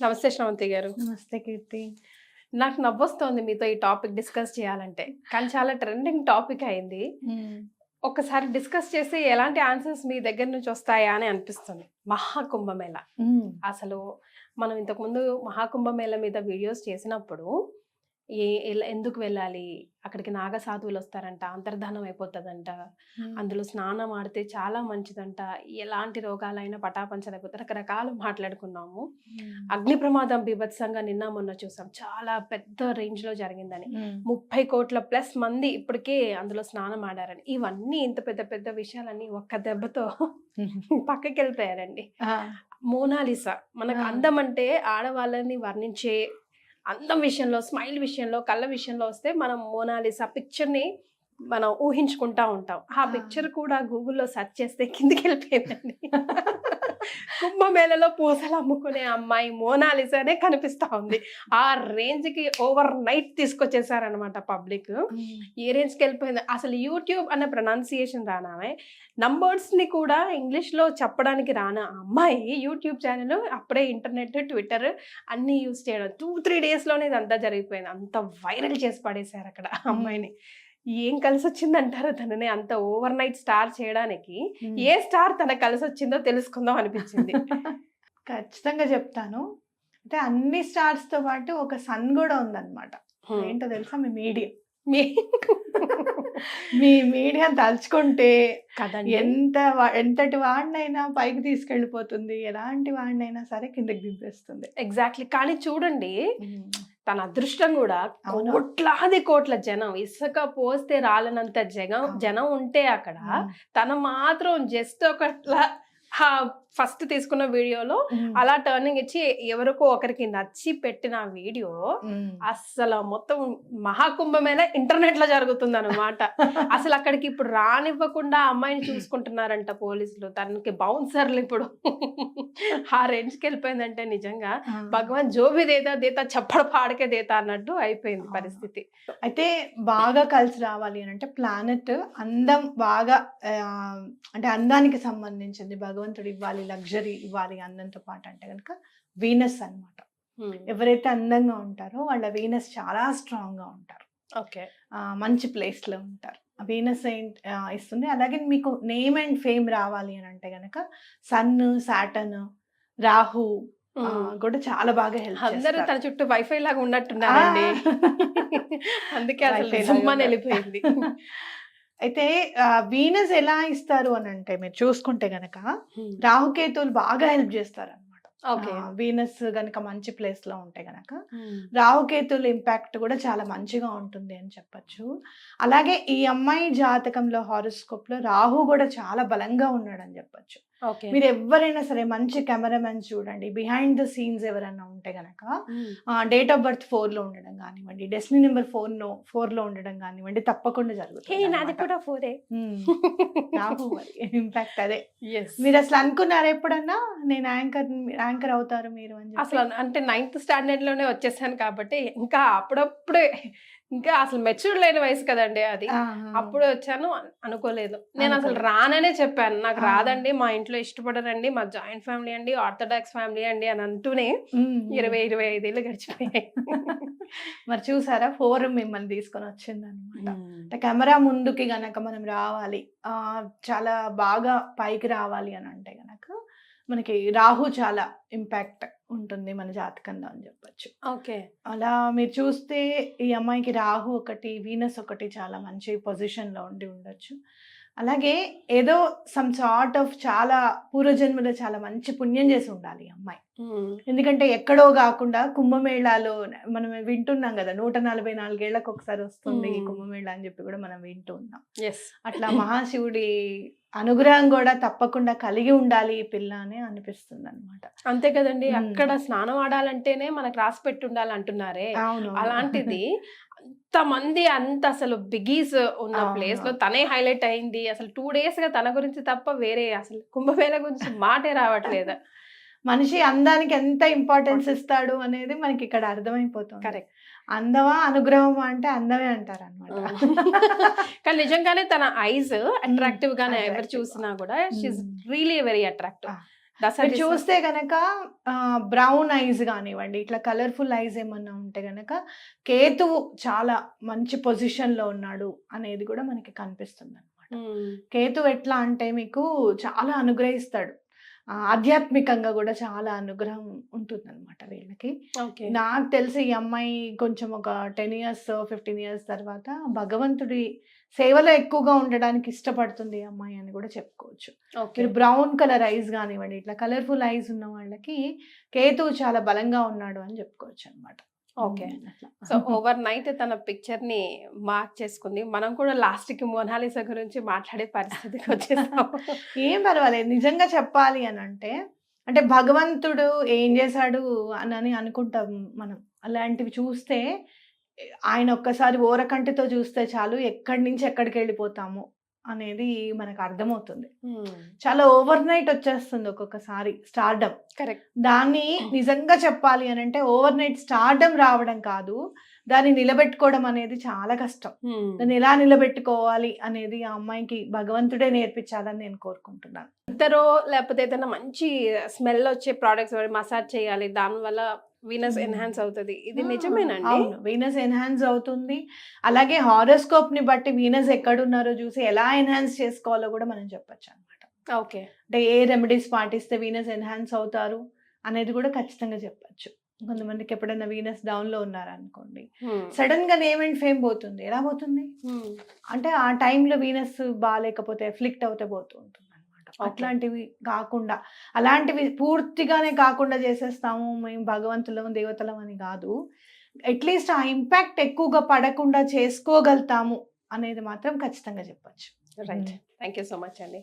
నమస్తే శ్రవంతి గారు. నమస్తే కీర్తి. నాకు నవ్వొస్తోంది మీతో ఈ టాపిక్ డిస్కస్ చేయాలంటే. కానీ చాలా ట్రెండింగ్ టాపిక్ అయింది. ఒక్కసారి డిస్కస్ చేసి ఎలాంటి ఆన్సర్స్ మీ దగ్గర నుంచి వస్తాయా అని అనిపిస్తుంది. మహాకుంభమేళ. అసలు మనం ఇంతకుముందు మహాకుంభమేళ మీద వీడియోస్ చేసినప్పుడు ఎందుకు వెళ్ళాలి, అక్కడికి నాగ సాధువులు వస్తారంట, అంతర్ధానం అయిపోతుందంట, అందులో స్నానం ఆడితే చాలా మంచిదంట, ఎలాంటి రోగాలైనా పటాపంచలైపోతే రకరకాలు మాట్లాడుకున్నాము. అగ్ని ప్రమాదం బీభత్సంగా నిన్న మొన్న చూసాం, చాలా పెద్ద రేంజ్ లో జరిగిందని. 30 కోట్ల ప్లస్ మంది ఇప్పటికే అందులో స్నానం ఆడారని. ఇవన్నీ ఇంత పెద్ద పెద్ద విషయాలన్నీ ఒక్క దెబ్బతో పక్కకి వెళ్ళిపోయారండి. మోనాలిసా మనకు అందం అంటే ఆడవాళ్ళని వర్ణించే అందం విషయంలో, స్మైల్ విషయంలో, కళ్ళ విషయంలో వస్తే మనం మోనాలిసా పిక్చర్ని మనం ఊహించుకుంటా ఉంటాం. ఆ పిక్చర్ కూడా గూగుల్లో సెర్చ్ చేస్తే కిందికి వెళ్ళిపోయిందండి. కుంభమేళలో పూసలు అమ్ముకునే అమ్మాయి మోనాలిసానే కనిపిస్తా ఉంది. ఆ రేంజ్ కి ఓవర్ నైట్ తీసుకొచ్చేసారనమాట పబ్లిక్. ఏ రేంజ్కి వెళ్ళిపోయింది అసలు. యూట్యూబ్ అనే ప్రొనౌన్సియేషన్ రానామే, నంబర్స్ ని కూడా ఇంగ్లీష్ లో చెప్పడానికి రానా అమ్మాయి యూట్యూబ్ ఛానల్ అప్పుడే ఇంటర్నెట్, ట్విట్టర్ అన్ని యూజ్ చేయడం 2-3 days లోనే ఇదంతా జరిగిపోయింది. అంత వైరల్ చేసి పడేశారు అక్కడ అమ్మాయిని. ఏం కలిసి వచ్చిందంటారు తనని అంత ఓవర్ నైట్ స్టార్ చేయడానికి? ఏ స్టార్ తనకు కలిసి వచ్చిందో తెలుసుకుందాం అనిపించింది. ఖచ్చితంగా చెప్తాను. అంటే అన్ని స్టార్స్ తో పాటు ఒక సన్ కూడా ఉందన్నమాట. ఏంటో తెలుసా? మీ మీడియా. మీ మీడియా తలుచుకుంటే ఎంతటి వాడినైనా పైకి తీసుకెళ్ళిపోతుంది, ఎలాంటి వాడినైనా సరే కిందకి దింపేస్తుంది. ఎగ్జాక్ట్లీ. కానీ చూడండి, తన అదృష్టం కూడా కోట్లాది కోట్ల జనం, ఇసుక పోస్తే రాలనంత జనం ఉంటే అక్కడ తన మాత్రం జస్ట్ ఒకట్లా ఫస్ట్ తీసుకున్న వీడియోలో అలా టర్నింగ్ ఇచ్చి ఎవరికో ఒకరికి నచ్చి పెట్టిన వీడియో అసలు మొత్తం మహాకుంభమైన ఇంటర్నెట్ లో జరుగుతుంది అనమాట. అసలు అక్కడికి ఇప్పుడు రానివ్వకుండా అమ్మాయిని చూసుకుంటున్నారంట పోలీసులు, తనకి బౌన్సర్లు. ఇప్పుడు ఆ రేంజ్కి వెళ్ళిపోయిందంటే నిజంగా భగవాన్ జోబి దేతా చప్పడ పాడకే దేతా అన్నట్టు అయిపోయింది పరిస్థితి. అయితే బాగా కలిసి రావాలి అని అంటే ప్లానెట్ అందం బాగా అంటే అందానికి సంబంధించింది, భగవంతుడు ఇవ్వాలి, లగ్జరీ ఇవ్వాలి అందంతో పాటు అంటే కనుక వీనస్ అన్నమాట. ఎవరైతే అందంగా ఉంటారో వాళ్ళ వీనస్ చాలా స్ట్రాంగ్ గా ఉంటారు. ఓకే, మంచి ప్లేస్ లో ఉంటారు. వీనస్ ఇస్తుంది. అలాగే మీకు నేమ్ అండ్ ఫేమ్ రావాలి అని అంటే గనక సన్, సాటర్న్, రాహు కూడా చాలా బాగా హెల్ప్ చేస్తారు. అందరూ తన చుట్టూ వైఫై లాగా ఉన్నట్టున్నారండి. అందుకే అసలు వెళ్ళిపోయింది. అయితే వీనస్ ఎలా ఇస్తారు అని అంటే మీరు చూసుకుంటే గనక రాహుకేతువులు బాగా హెల్ప్ చేస్తారు అనమాట. వీనస్ గనక మంచి ప్లేస్ లో ఉంటే గనక రాహుకేతువుల ఇంపాక్ట్ కూడా చాలా మంచిగా ఉంటుంది అని చెప్పచ్చు. అలాగే ఈ అమ్మాయి జాతకంలో హారోస్కోప్ లో రాహు కూడా చాలా బలంగా ఉన్నాడు అని చెప్పచ్చు. మీరు ఎవరైనా సరే మంచి కెమెరామెన్ చూడండి, బిహైండ్ ద సీన్స్ ఎవరైనా ఉంటే గనక డేట్ ఆఫ్ బర్త్ 4 లో ఉండడం కానివ్వండి, డెస్టినీ నెంబర్ 4 లో ఉండడం కానివ్వండి, తప్పకుండా జరుగుతుంది. రాహు ఇంపాక్ట్ అదే. మీరు అసలు అనుకున్నారు ఎప్పుడన్నా నేను యాంకర్ అవుతారు మీరు అని? అసలు అంటే 9th స్టాండర్డ్ లోనే వచ్చేసాను కాబట్టి ఇంకా అప్పుడప్పుడే, ఇంకా అసలు మెచ్యూర్ లేని వయసు కదండి అది. అప్పుడు వచ్చాను అనుకోలేదు. నేను అసలు రాననే చెప్పాను, నాకు రాదండి, మా ఇంట్లో ఇష్టపడరండి, మా జాయింట్ ఫ్యామిలీ అండి, ఆర్థోడాక్స్ ఫ్యామిలీ అండి అని అంటూనే 20-25 ఏళ్ళు గడిచిపోయాయి. మరి చూసారా, 4 మిమ్మల్ని తీసుకొని వచ్చింది అనమాట. అంటే కెమెరా ముందుకి గనక మనం రావాలి, చాలా బాగా పైకి రావాలి అని అంటే గనక మనకి రాహు చాలా ఇంపాక్ట్ ఉంటుంది మన జాతకంలో అని చెప్పచ్చు. ఓకే, అలా మీరు చూస్తే ఈ అమ్మాయికి రాహు ఒకటి, వీనస్ ఒకటి చాలా మంచి పొజిషన్ లో ఉండొచ్చు. అలాగే ఏదో సమ్ సార్ట్ ఆఫ్ చాలా పూర్వజన్మలో చాలా మంచి పుణ్యం చేసి ఉండాలి ఈ అమ్మాయి. ఎందుకంటే ఎక్కడో కాకుండా కుంభమేళాలో మనం వింటున్నాం కదా, 144 ఏళ్లకు ఒకసారి వస్తుంది ఈ కుంభమేళ అని చెప్పి కూడా మనం వింటూ ఉన్నాం. అట్లా మహాశివుడి అనుగ్రహం కూడా తప్పకుండా కలిగి ఉండాలి ఈ పిల్ల అని అనిపిస్తుంది అనమాట. అంతే కదండి, అక్కడ స్నానం ఆడాలంటేనే మనకు రాసి పెట్టి ఉండాలి అంటున్నారే. అలాంటిది అంతమంది, అంత అసలు బిగీస్ ఉన్న ప్లేస్ లో తనే హైలైట్ అయింది. అసలు 2 days గా తన గురించి తప్ప వేరే అసలు కుంభమేళ గురించి మాటే రావట్లేదు. మనిషి అందానికి ఎంత ఇంపార్టెన్స్ ఇస్తాడు అనేది మనకి ఇక్కడ అర్థమైపోతుంది. కరెక్ట్. అందమా అనుగ్రహమా అంటే అందమే అంటారు అనమాట. కానీ నిజంగానే తన ఐస్ అట్రాక్టివ్ గానే ఎవరు చూసినా కూడా షీఈస్ రియలీ వెరీ అట్రాక్టివ్. మీరు చూస్తే గనక బ్రౌన్ ఐస్ కానివ్వండి, ఇట్లా కలర్ఫుల్ ఐస్ ఏమన్నా ఉంటే గనక కేతువు చాలా మంచి పొజిషన్ లో ఉన్నాడు అనేది కూడా మనకి కనిపిస్తుంది అనమాట. కేతువు ఎట్లా అంటే మీకు చాలా అనుగ్రహిస్తాడు, ఆధ్యాత్మికంగా కూడా చాలా అనుగ్రహం ఉంటుంది అనమాట వీళ్ళకి. నాకు తెలిసి ఈ అమ్మాయి కొంచెం ఒక 10 years 15 years తర్వాత భగవంతుడి సేవలో ఎక్కువగా ఉండడానికి ఇష్టపడుతుంది ఈ అమ్మాయి అని కూడా చెప్పుకోవచ్చు. మీరు బ్రౌన్ కలర్ ఐస్ కానివ్వండి, ఇట్లా కలర్ఫుల్ ఐస్ ఉన్న వాళ్ళకి కేతువు చాలా బలంగా ఉన్నాడు అని చెప్పుకోవచ్చు అనమాట. ఓకే. సో ఓవర్ నైట్ తన పిక్చర్ ని మార్క్ చేసుకుంది. మనం కూడా లాస్ట్ కి మోనాలిసా గురించి మాట్లాడే పరిస్థితికి వచ్చేసాం. ఏం పర్వాలేదు. నిజంగా చెప్పాలి అని అంటే భగవంతుడు ఏం చేశాడు అని అనుకుంటాం మనం. అలాంటివి చూస్తే ఆయన ఒక్కసారి ఓరకంటితో చూస్తే చాలు ఎక్కడి నుంచి ఎక్కడికి వెళ్ళిపోతాము అనేది మనకు అర్థమవుతుంది. చాలా ఓవర్ నైట్ వచ్చేస్తుంది ఒక్కొక్కసారి స్టార్డమ్. కరెక్ట్. దాన్ని నిజంగా చెప్పాలి అని అంటే ఓవర్ నైట్ స్టార్డమ్ రావడం కాదు, దాన్ని నిలబెట్టుకోవడం అనేది చాలా కష్టం. దాన్ని ఎలా నిలబెట్టుకోవాలి అనేది ఆ అమ్మాయికి భగవంతుడే నేర్పించాలని నేను కోరుకుంటున్నాను. ఇద్దరు లేకపోతే ఏదైనా మంచి స్మెల్ వచ్చే ప్రోడక్ట్స్ మసాజ్ చేయాలి, దానివల్ల వీనస్ ఎన్హాన్స్ అవుతుంది. ఇది నిజమేనండి? అవును, వీనస్ ఎన్హాన్స్ అవుతుంది. అలాగే హారోస్కోప్ ని బట్టి వీనస్ ఎక్కడున్నారో చూసి ఎలా ఎన్హాన్స్ చేసుకోవాలో కూడా మనం చెప్పొచ్చు అనమాట. ఓకే. అంటే ఏ రెమెడీస్ పాటిస్తే వీనస్ ఎన్హాన్స్ అవుతారు అనేది కూడా ఖచ్చితంగా చెప్పొచ్చు. కొంతమందికి ఎప్పుడైనా వీనస్ డౌన్ లో ఉన్నారనుకోండి, సడన్ గా నేమ్ అండ్ ఫేమ్ పోతుంది. ఎలా పోతుంది అంటే ఆ టైంలో వీనస్ బాగాలేకపోతే ఎఫ్లిక్ట్ అవుతే పోతూ ఉంటుంది. అట్లాంటివి కాకుండా, అలాంటివి పూర్తిగానే కాకుండా చేసేస్తాము మేము భగవంతులం దేవతలం అని కాదు, అట్లీస్ట్ ఆ ఇంపాక్ట్ ఎక్కువగా పడకుండా చేసుకోగలుగుతాము అనేది మాత్రం ఖచ్చితంగా చెప్పచ్చు. Right. Thank you so much అండి.